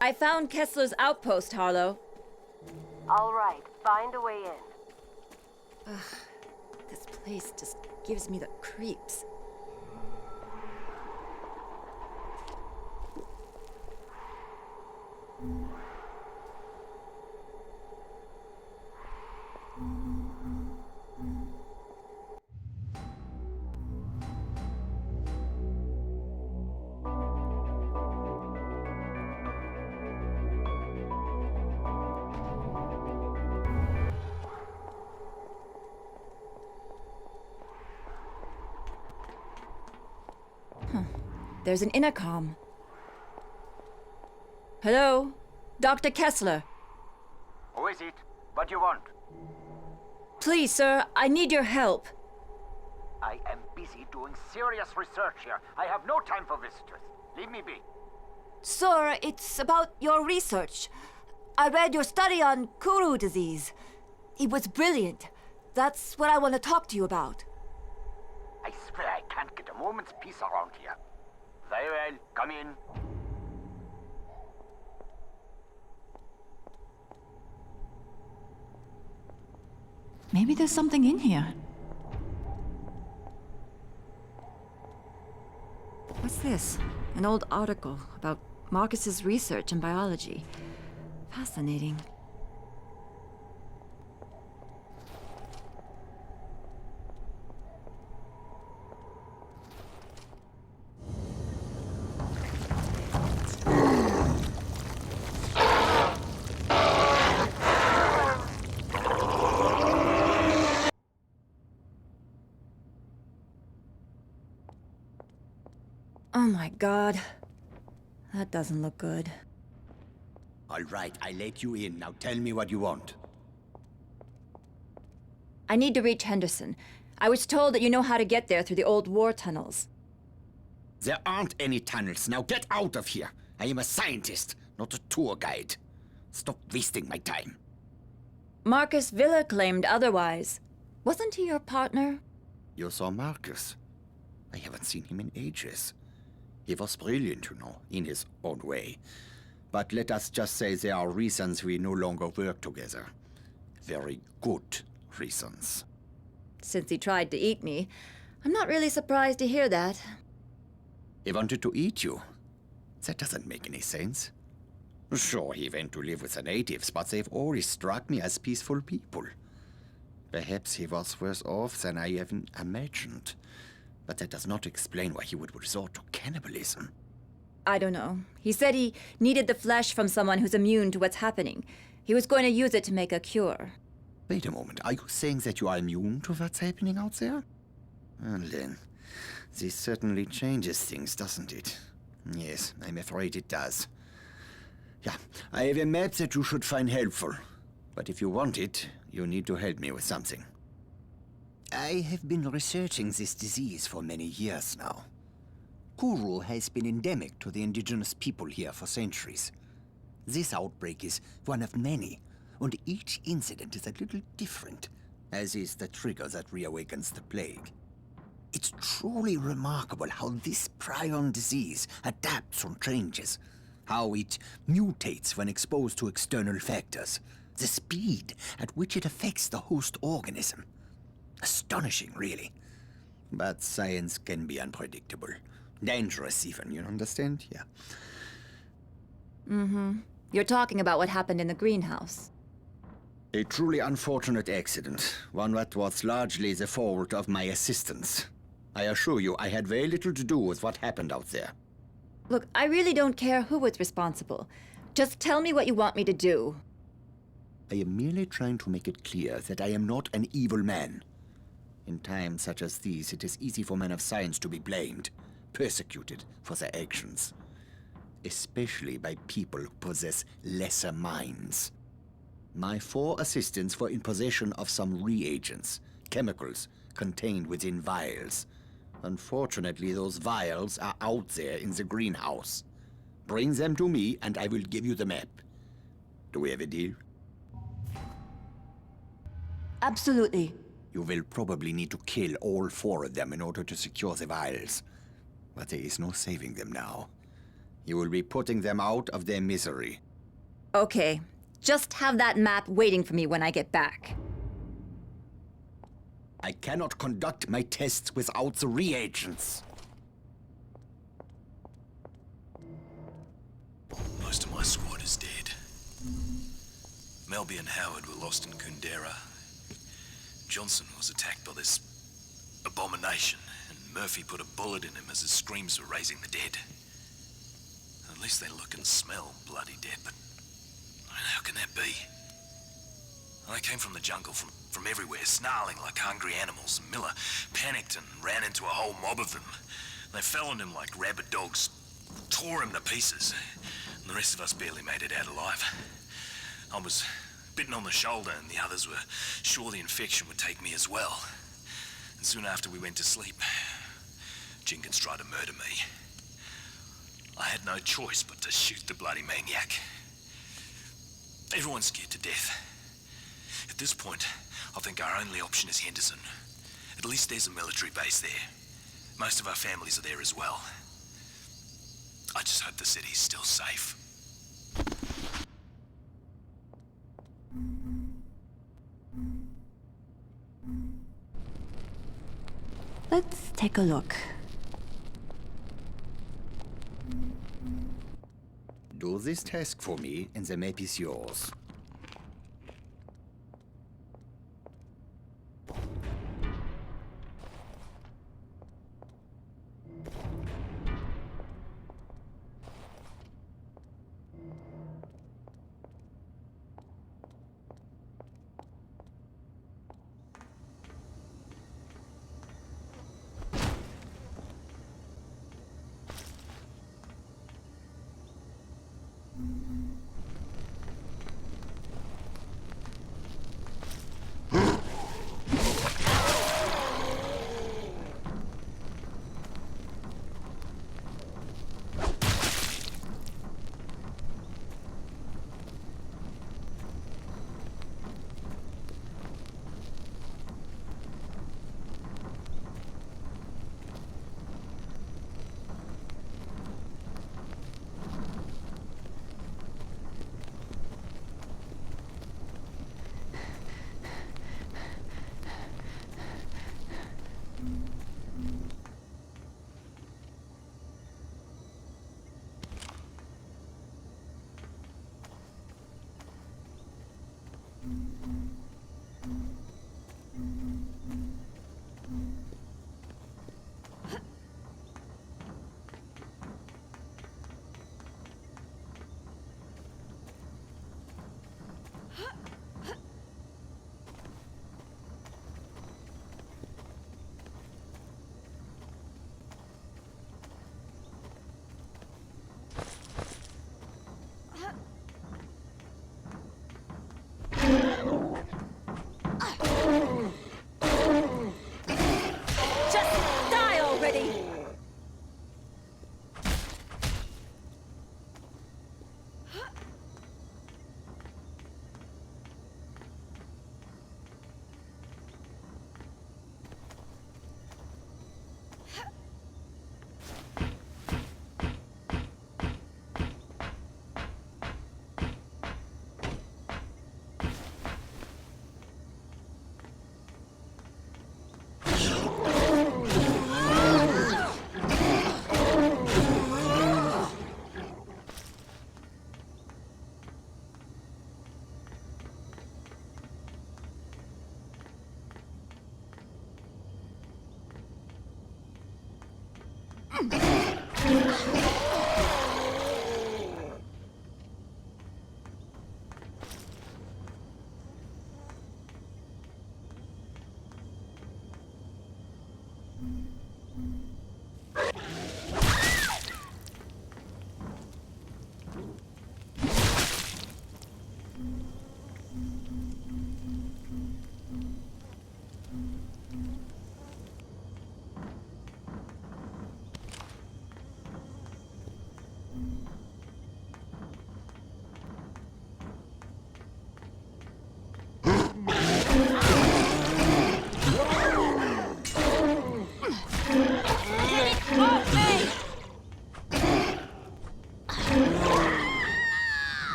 I found Kessler's outpost, Harlow. All right, find a way in. This place just gives me the creeps. There's an intercom. Hello? Dr. Kessler. Who is it? What do you want? Please, sir, I need your help. I am busy doing serious research here. I have no time for visitors. Leave me be. Sir, it's about your research. I read your study on Kuru disease. It was brilliant. That's what I want to talk to you about. I swear I can't get a moment's peace around here. Very well, come in. Maybe there's something in here. What's this? An old article about Marcus's research in biology. Fascinating. Oh my God. That doesn't look good. All right, I let you in. Now tell me what you want. I need to reach Henderson. I was told that you know how to get there through the old war tunnels. There aren't any tunnels. Now get out of here. I am a scientist, not a tour guide. Stop wasting my time. Marcus Villa claimed otherwise. Wasn't he your partner? You saw Marcus? I haven't seen him in ages. He was brilliant, you know, in his own way. But let us just say there are reasons we no longer work together. Very good reasons. Since he tried to eat me, I'm not really surprised to hear that. He wanted to eat you. That doesn't make any sense. Sure, he went to live with the natives, but they've always struck me as peaceful people. Perhaps he was worse off than I even imagined. But that does not explain why he would resort to cannibalism. I don't know. He said he needed the flesh from someone who's immune to what's happening. He was going to use it to make a cure. Wait a moment, are you saying that you are immune to what's happening out there? Well then, this certainly changes things, doesn't it? Yes, I'm afraid it does. Yeah, I have a map that you should find helpful. But if you want it, you need to help me with something. I have been researching this disease for many years now. Kuru has been endemic to the indigenous people here for centuries. This outbreak is one of many, and each incident is a little different, as is the trigger that reawakens the plague. It's truly remarkable how this prion disease adapts and changes, how it mutates when exposed to external factors, the speed at which it affects the host organism. Astonishing, really. But science can be unpredictable. Dangerous even, you understand? Yeah. Mm-hmm. You're talking about what happened in the greenhouse. A truly unfortunate accident. One that was largely the fault of my assistants. I assure you, I had very little to do with what happened out there. Look, I really don't care who was responsible. Just tell me what you want me to do. I am merely trying to make it clear that I am not an evil man. In times such as these, it is easy for men of science to be blamed, persecuted for their actions. Especially by people who possess lesser minds. My 4 assistants were in possession of some reagents, chemicals, contained within vials. Unfortunately, those vials are out there in the greenhouse. Bring them to me, and I will give you the map. Do we have a deal? Absolutely. You will probably need to kill all 4 of them in order to secure the vials. But there is no saving them now. You will be putting them out of their misery. Okay, just have that map waiting for me when I get back. I cannot conduct my tests without the reagents. Most of my squad is dead. Melby and Howard were lost in Kundera. Johnson was attacked by this abomination, and Murphy put a bullet in him as his screams were raising the dead. At least they look and smell bloody dead, but how can that be? They came from the jungle, from everywhere, snarling like hungry animals. Miller panicked and ran into a whole mob of them. They fell on him like rabid dogs, tore him to pieces, and the rest of us barely made it out alive. I was bitten on the shoulder, and the others were sure the infection would take me as well. And soon after we went to sleep, Jenkins tried to murder me. I had no choice but to shoot the bloody maniac. Everyone's scared to death. At this point, I think our only option is Henderson. At least there's a military base there. Most of our families are there as well. I just hope the city's still safe. Let's take a look. Do this task for me, and the map is yours.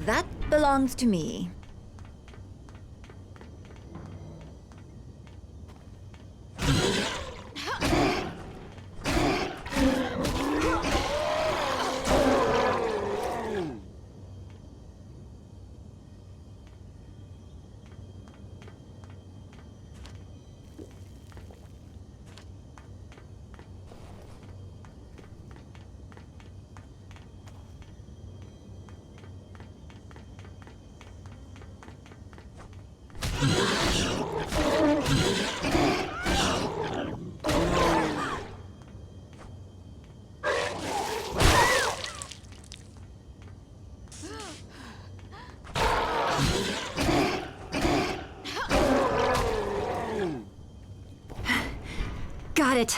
That belongs to me. Got it.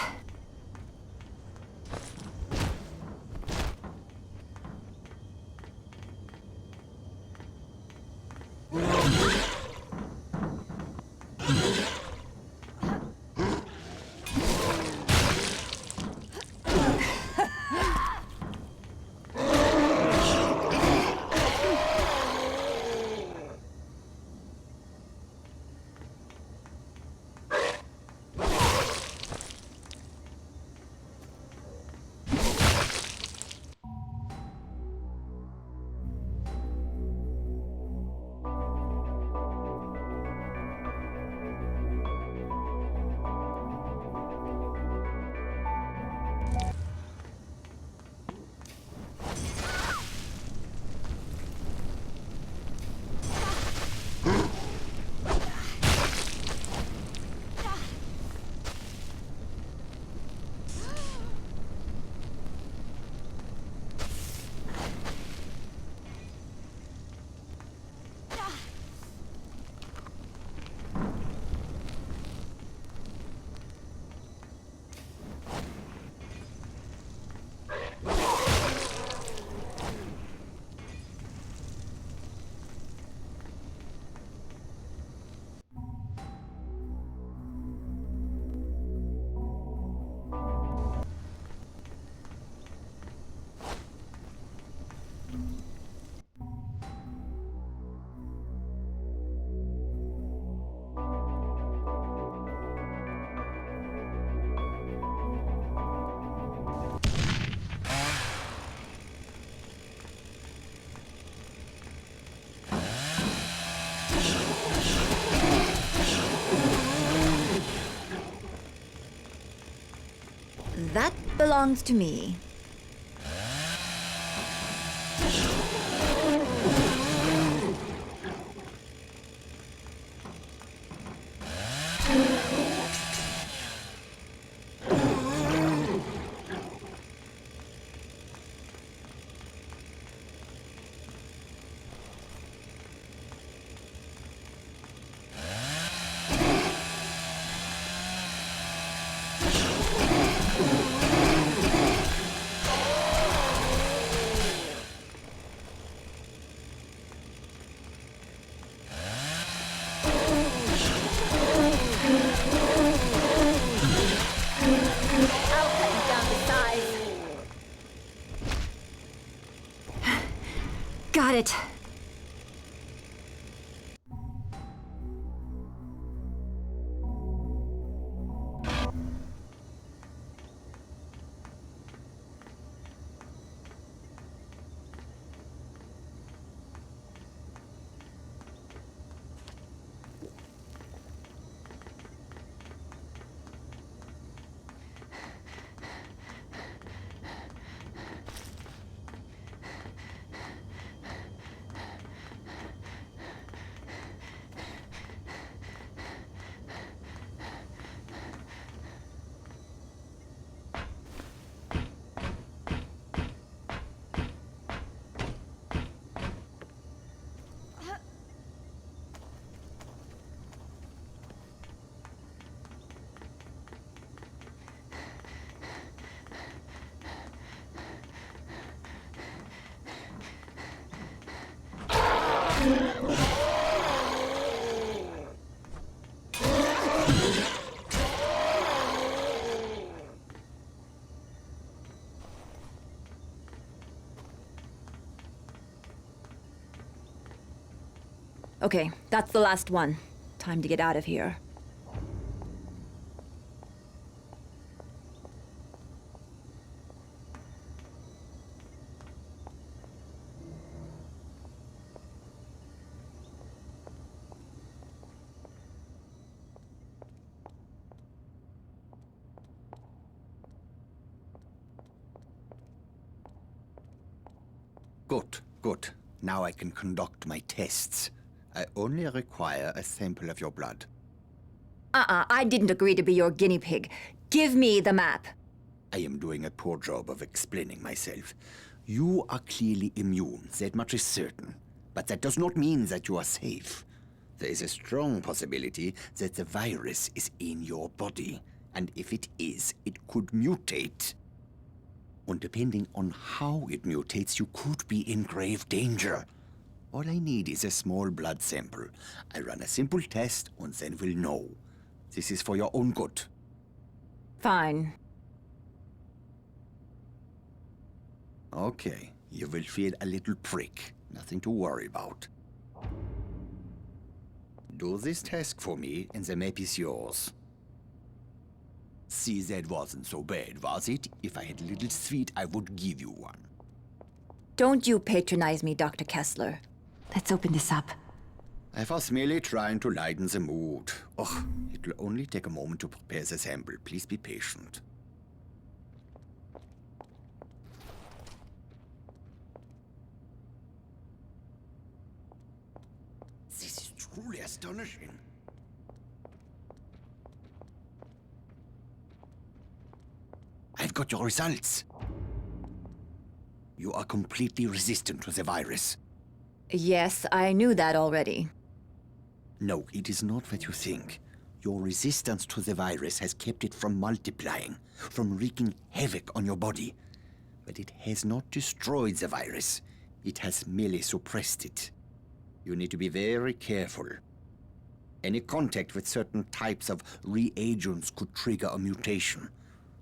That belongs to me. Got it. Okay, that's the last one. Time to get out of here. Good, good. Now I can conduct my tests. I only require a sample of your blood. I didn't agree to be your guinea pig. Give me the map. I am doing a poor job of explaining myself. You are clearly immune, that much is certain. But that does not mean that you are safe. There is a strong possibility that the virus is in your body. And if it is, it could mutate. And depending on how it mutates, you could be in grave danger. All I need is a small blood sample. I run a simple test and then we'll know. This is for your own good. Fine. Okay, you will feel a little prick. Nothing to worry about. Do this task for me and the map is yours. See, that wasn't so bad, was it? If I had a little sweet, I would give you one. Don't you patronize me, Dr. Kessler. Let's open this up. I was merely trying to lighten the mood. Oh, it will only take a moment to prepare the sample. Please be patient. This is truly astonishing. I've got your results. You are completely resistant to the virus. Yes, I knew that already. No, it is not what you think. Your resistance to the virus has kept it from multiplying, from wreaking havoc on your body. But it has not destroyed the virus. It has merely suppressed it. You need to be very careful. Any contact with certain types of reagents could trigger a mutation.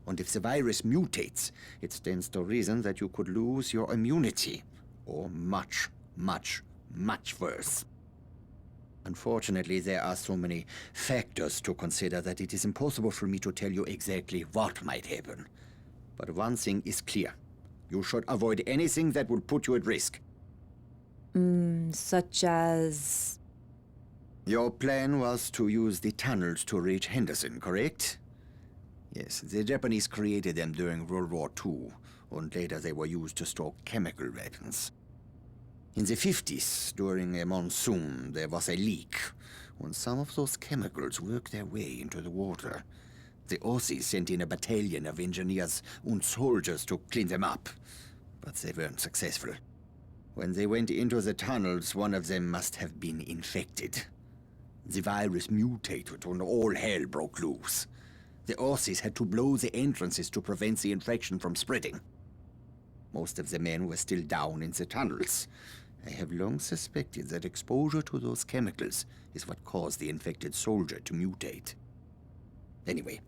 And if the virus mutates, it stands to reason that you could lose your immunity. Or much, much, much worse. Unfortunately, there are so many factors to consider that it is impossible for me to tell you exactly what might happen. But one thing is clear. You should avoid anything that would put you at risk. Such as... Your plan was to use the tunnels to reach Henderson, correct? Yes, the Japanese created them during World War II, and later they were used to store chemical weapons. In the 50s, during a monsoon, there was a leak, and some of those chemicals worked their way into the water. The Aussies sent in a battalion of engineers and soldiers to clean them up, but they weren't successful. When they went into the tunnels, one of them must have been infected. The virus mutated and all hell broke loose. The Aussies had to blow the entrances to prevent the infection from spreading. Most of the men were still down in the tunnels. I have long suspected that exposure to those chemicals is what caused the infected soldier to mutate. Anyway,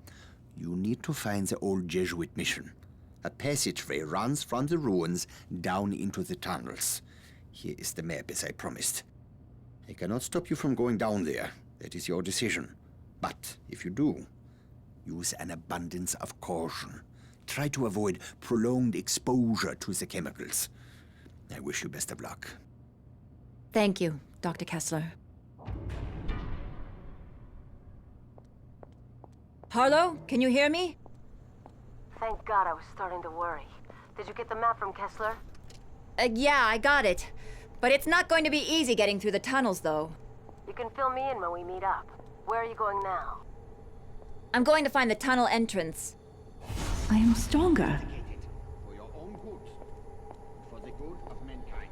you need to find the old Jesuit mission. A passageway runs from the ruins down into the tunnels. Here is the map, as I promised. I cannot stop you from going down there. That is your decision. But if you do, use an abundance of caution. Try to avoid prolonged exposure to the chemicals. I wish you best of luck. Thank you, Dr. Kessler. Harlow, can you hear me? Thank God, I was starting to worry. Did you get the map from Kessler? Yeah, I got it. But it's not going to be easy getting through the tunnels, though. You can fill me in when we meet up. Where are you going now? I'm going to find the tunnel entrance. I am stronger. For your own good. For the good of mankind.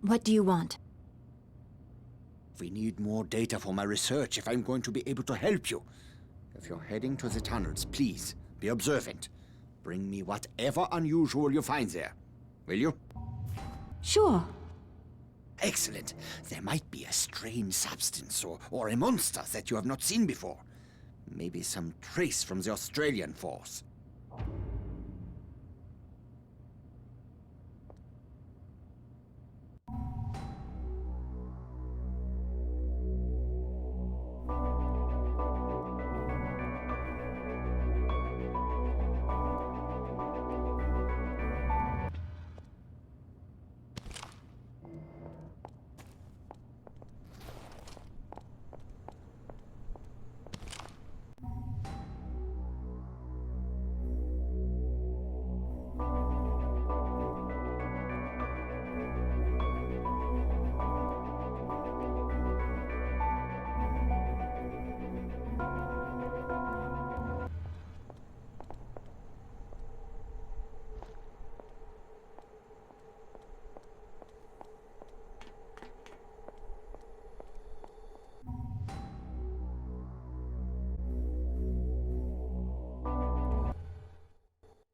What do you want? We need more data for my research if I'm going to be able to help you. If you're heading to the tunnels, please be observant. Bring me whatever unusual you find there. Will you? Sure. Excellent. There might be a strange substance or a monster that you have not seen before. Maybe some trace from the Australian force.